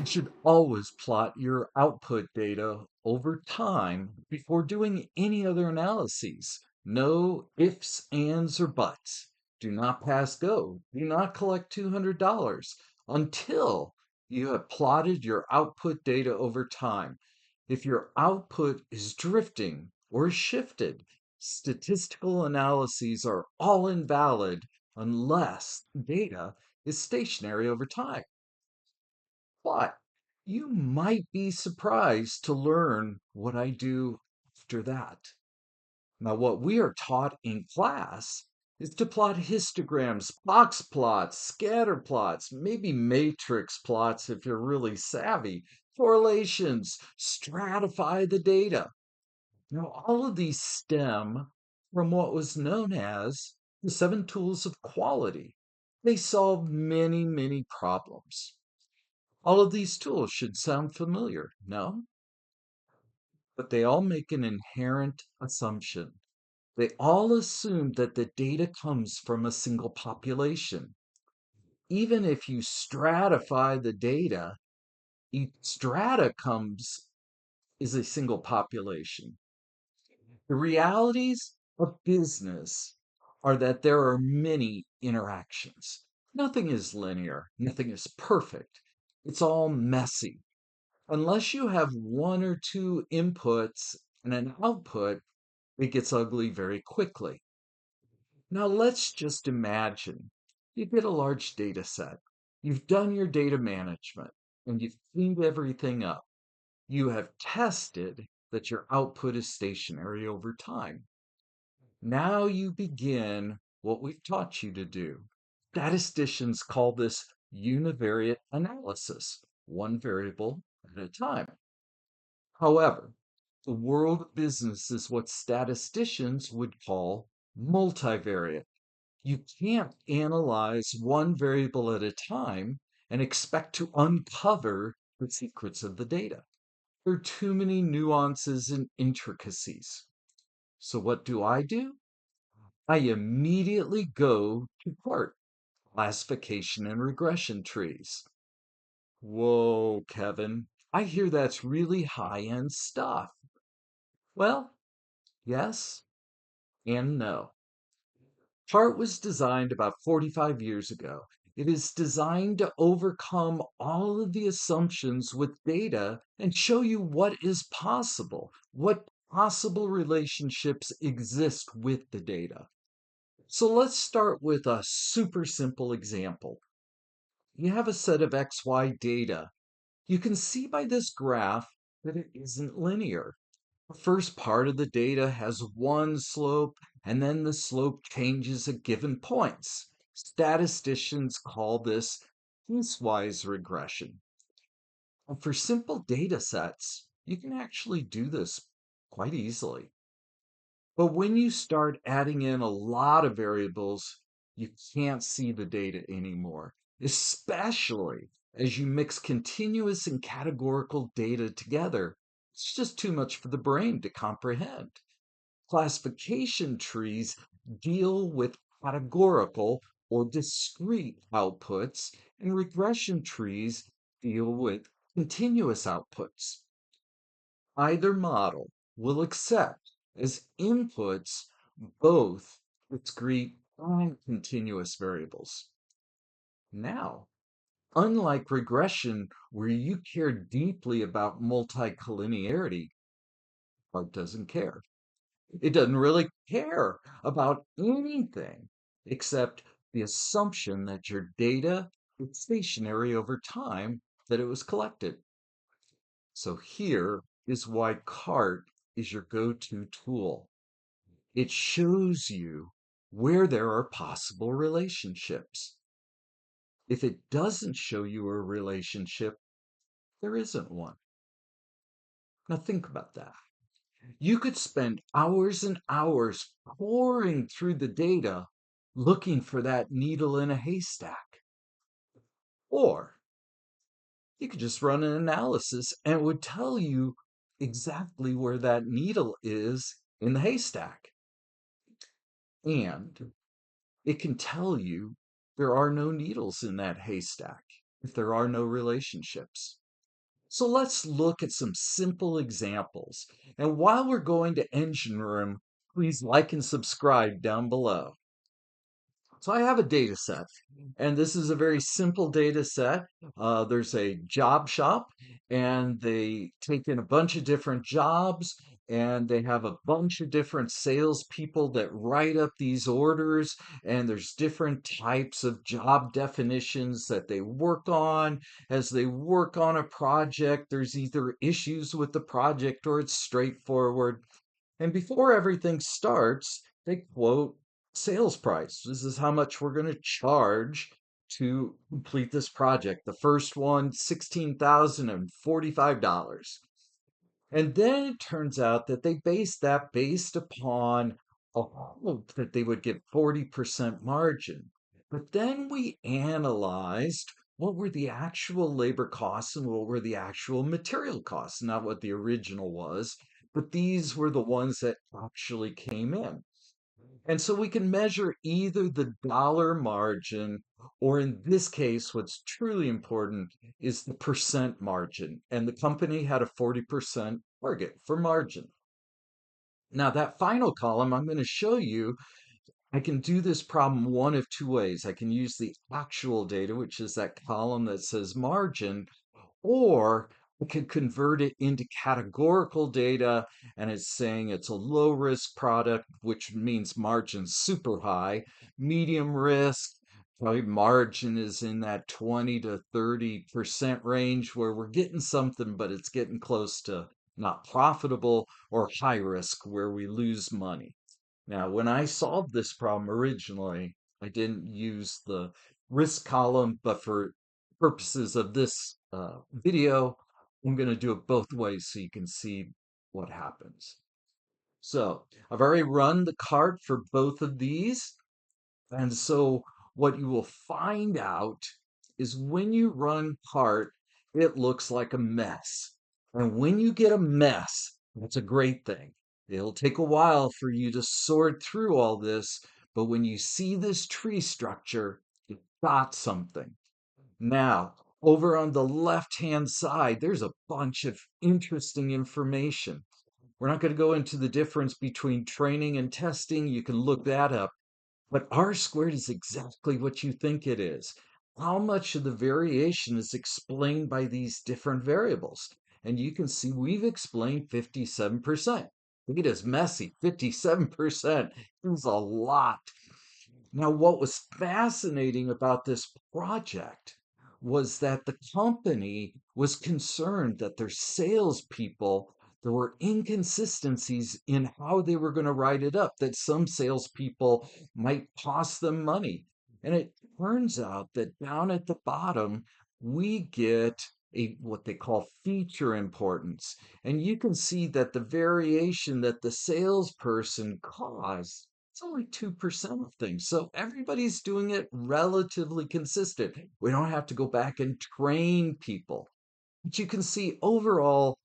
You should always plot your output data over time before doing any other analyses. No ifs, ands, or buts. Do not pass go. Do not collect $200 until you have plotted your output data over time. If your output is drifting or shifted, statistical analyses are all invalid unless data is stationary over time. But you might be surprised to learn what I do after that. Now, what we are taught in class is to plot histograms, box plots, scatter plots, maybe matrix plots if you're really savvy, correlations, stratify the data. Now, all of these stem from what was known as the seven tools of quality. They solve many, many problems. All of these tools should sound familiar, no? But they all make an inherent assumption. They all assume that the data comes from a single population. Even if you stratify the data, each strata comes is a single population. The realities of business are that there are many interactions. Nothing is linear, nothing is perfect. It's all messy. Unless you have one or two inputs and an output, it gets ugly very quickly. Now, let's just imagine you get a large data set. You've done your data management and you've cleaned everything up. You have tested that your output is stationary over time. Now you begin what we've taught you to do. Statisticians call this univariate analysis, one variable at a time. However, the world of business is what statisticians would call multivariate. You can't analyze one variable at a time and expect to uncover the secrets of the data. There are too many nuances and intricacies. So, what do? I immediately go to part classification and regression trees. Whoa, Kevin, I hear that's really high end stuff. Well, yes and no. Chart was designed about 45 years ago. It is designed to overcome all of the assumptions with data and show you what is possible, what possible relationships exist with the data. So let's start with a super simple example. You have a set of XY data. You can see by this graph that it isn't linear. The first part of the data has one slope, and then the slope changes at given points. Statisticians call this piecewise regression. And for simple data sets, you can actually do this quite easily. But when you start adding in a lot of variables, you can't see the data anymore, especially as you mix continuous and categorical data together. It's just too much for the brain to comprehend. Classification trees deal with categorical or discrete outputs, and regression trees deal with continuous outputs. Either model will accept as inputs both discrete and continuous variables. Now, unlike regression, where you care deeply about multicollinearity, Hart doesn't care. It doesn't really care about anything except the assumption that your data is stationary over time that it was collected. So here is why CART is your go-to tool. It shows you where there are possible relationships. If it doesn't show you a relationship, there isn't one. Now think about that. You could spend hours and hours pouring through the data looking for that needle in a haystack. Or you could just run an analysis and it would tell you exactly where that needle is in the haystack. And it can tell you there are no needles in that haystack if there are no relationships. So let's look at some simple examples. And while we're going to engine room, please like and subscribe down below. So I have a data set, and this is a very simple data set. There's a job shop, and they take in a bunch of different jobs, and they have a bunch of different salespeople that write up these orders, and there's different types of job definitions that they work on. As they work on a project, there's either issues with the project or it's straightforward. And before everything starts, they quote sales price. This is how much we're going to charge to complete this project. The first one, $16,045. And then it turns out that they based that based upon a hope that they would get 40% margin. But then we analyzed what were the actual labor costs and what were the actual material costs, not what the original was, but these were the ones that actually came in. And so we can measure either the dollar margin, or in this case, what's truly important is the percent margin. And the company had a 40% target for margin. Now, that final column, I'm going to show you, I can do this problem one of two ways. I can use the actual data, which is that column that says margin, or we could convert it into categorical data, and it's saying it's a low risk product, which means margin super high, medium risk, probably margin is in that 20 to 30% range where we're getting something, but it's getting close to not profitable, or high risk where we lose money. Now, when I solved this problem originally, I didn't use the risk column, but for purposes of this video, I'm going to do it both ways so you can see what happens. So I've already run the cart for both of these. And so what you will find out is when you run cart, it looks like a mess. And when you get a mess, that's a great thing. It'll take a while for you to sort through all this, but when you see this tree structure, you got something. Now, over on the left-hand side, there's a bunch of interesting information. We're not going to go into the difference between training and testing. You can look that up. But R squared is exactly what you think it is. How much of the variation is explained by these different variables? And you can see we've explained 57%. It is messy. 57% is a lot. Now, what was fascinating about this project was that the company was concerned that their salespeople, there were inconsistencies in how they were going to write it up, that some salespeople might cost them money. And it turns out that down at the bottom, we get a what they call feature importance. And you can see that the variation that the salesperson caused, it's only 2% of things. So everybody's doing it relatively consistent. We don't have to go back and train people. But you can see overall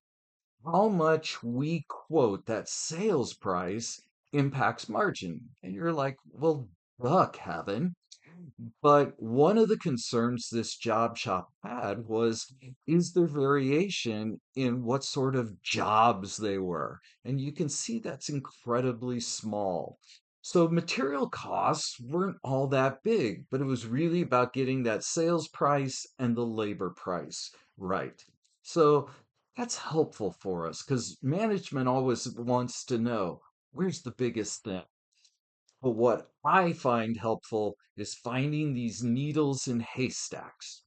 how much we quote that sales price impacts margin. And you're like, well, duh, Kevin. But one of the concerns this job shop had was, is there variation in what sort of jobs they were? And you can see that's incredibly small. So material costs weren't all that big, but it was really about getting that sales price and the labor price right. So that's helpful for us because management always wants to know, where's the biggest thing? But what I find helpful is finding these needles in haystacks.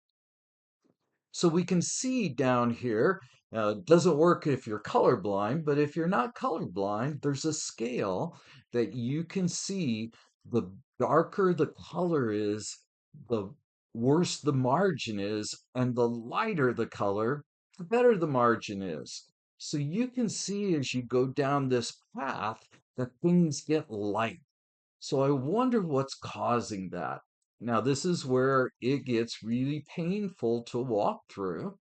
So we can see down here, it doesn't work if you're colorblind, but if you're not colorblind, there's a scale that you can see. The darker the color is, the worse the margin is, and the lighter the color, the better the margin is. So you can see as you go down this path that things get light. So I wonder what's causing that. Now, this is where it gets really painful to walk through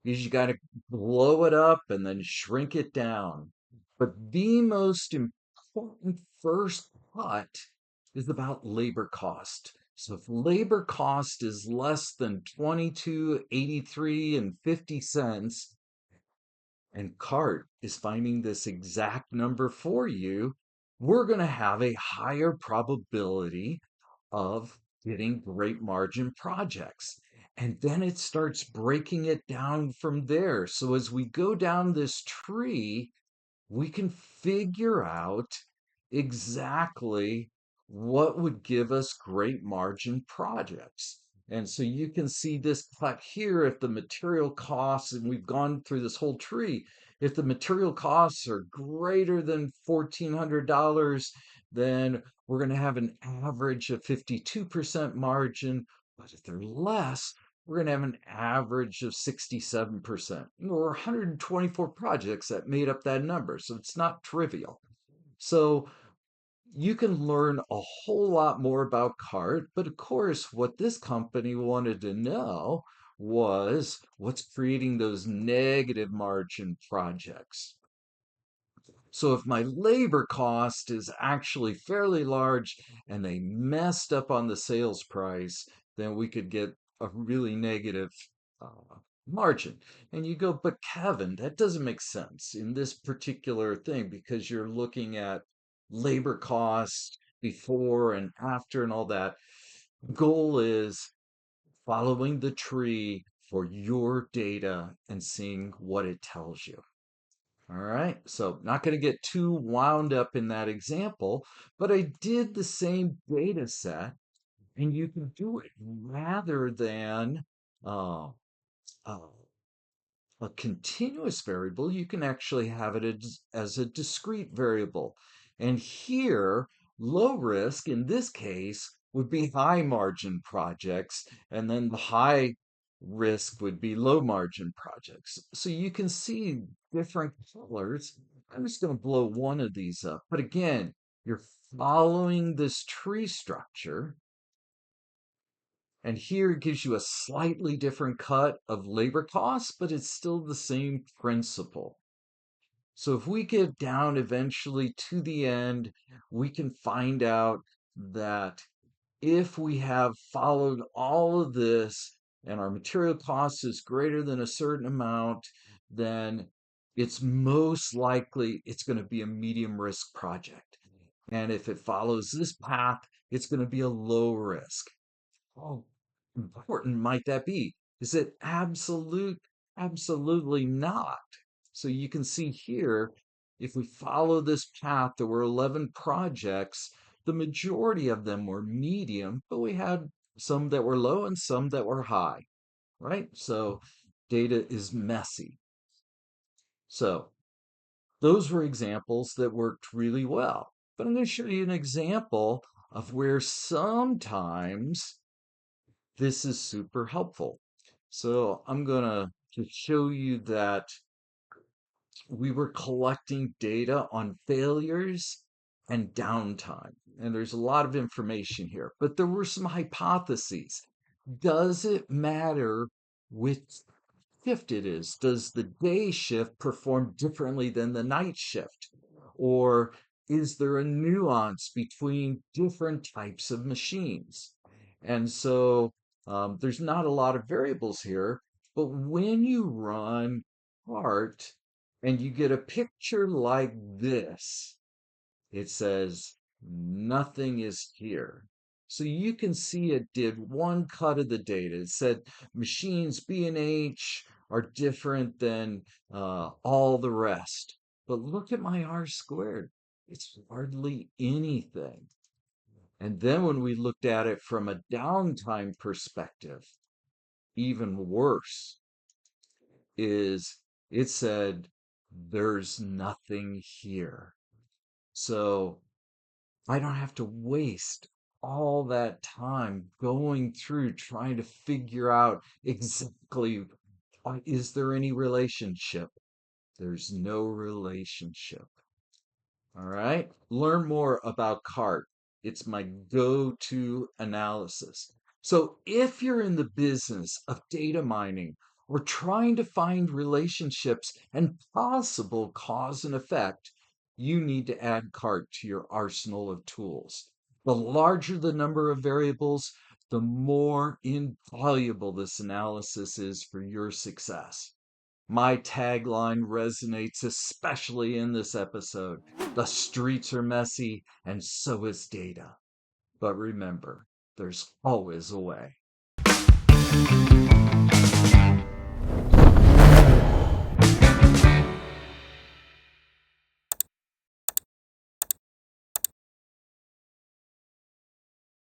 because you got to blow it up and then shrink it down. But the most important first cut is about labor cost. So if labor cost is less than 22.83 and 50 cents, and CART is finding this exact number for you, we're going to have a higher probability of getting great margin projects. And then it starts breaking it down from there. So as we go down this tree, we can figure out exactly what would give us great margin projects. And so you can see this cut here if the material costs, and we've gone through this whole tree, if the material costs are greater than $1,400, then we're going to have an average of 52% margin. But if they're less, we're going to have an average of 67%. Or 124 projects that made up that number. So it's not trivial. So you can learn a whole lot more about CART, but of course, what this company wanted to know was what's creating those negative margin projects. So if my labor cost is actually fairly large and they messed up on the sales price, then we could get a really negative margin. And you go, but Kevin, that doesn't make sense in this particular thing because you're looking at labor costs before and after and all that. Goal is following the tree for your data and seeing what it tells you. All right, so not going to get too wound up in that example, but I did the same data set, and you can do it rather than uh, uh, a continuous variable, you can actually have it as a discrete variable. And here, low risk in this case would be high margin projects, and then the high risk would be low margin projects. So you can see different colors. I'm just going to blow one of these up. But again, you're following this tree structure. And here it gives you a slightly different cut of labor costs, but it's still the same principle. So if we get down eventually to the end, we can find out that if we have followed all of this and our material cost is greater than a certain amount, then it's most likely it's going to be a medium risk project. And if it follows this path, it's going to be a low risk. How important might that be? Is it absolute? Absolutely not. So you can see here, if we follow this path, there were 11 projects. The majority of them were medium, but we had some that were low and some that were high, right? So data is messy. So those were examples that worked really well. But I'm going to show you an example of where sometimes this is super helpful. So I'm going to just show you that we were collecting data on failures and downtime. And there's a lot of information here, but there were some hypotheses. Does it matter which shift it is? Does the day shift perform differently than the night shift? Or is there a nuance between different types of machines? And so there's not a lot of variables here, but when you run CART and you get a picture like this, it says nothing is here. So you can see it did one cut of the data. It said machines B and H are different than all the rest. But look at my R squared. It's hardly anything. And then when we looked at it from a downtime perspective, even worse is it said there's nothing here. So I don't have to waste all that time going through trying to figure out exactly is there any relationship? There's no relationship. All right. Learn more about CART. It's my go-to analysis. So if you're in the business of data mining or trying to find relationships and possible cause and effect, you need to add CART to your arsenal of tools. The larger the number of variables, the more invaluable this analysis is for your success. My tagline resonates especially in this episode. The streets are messy, and so is data. But remember, there's always a way.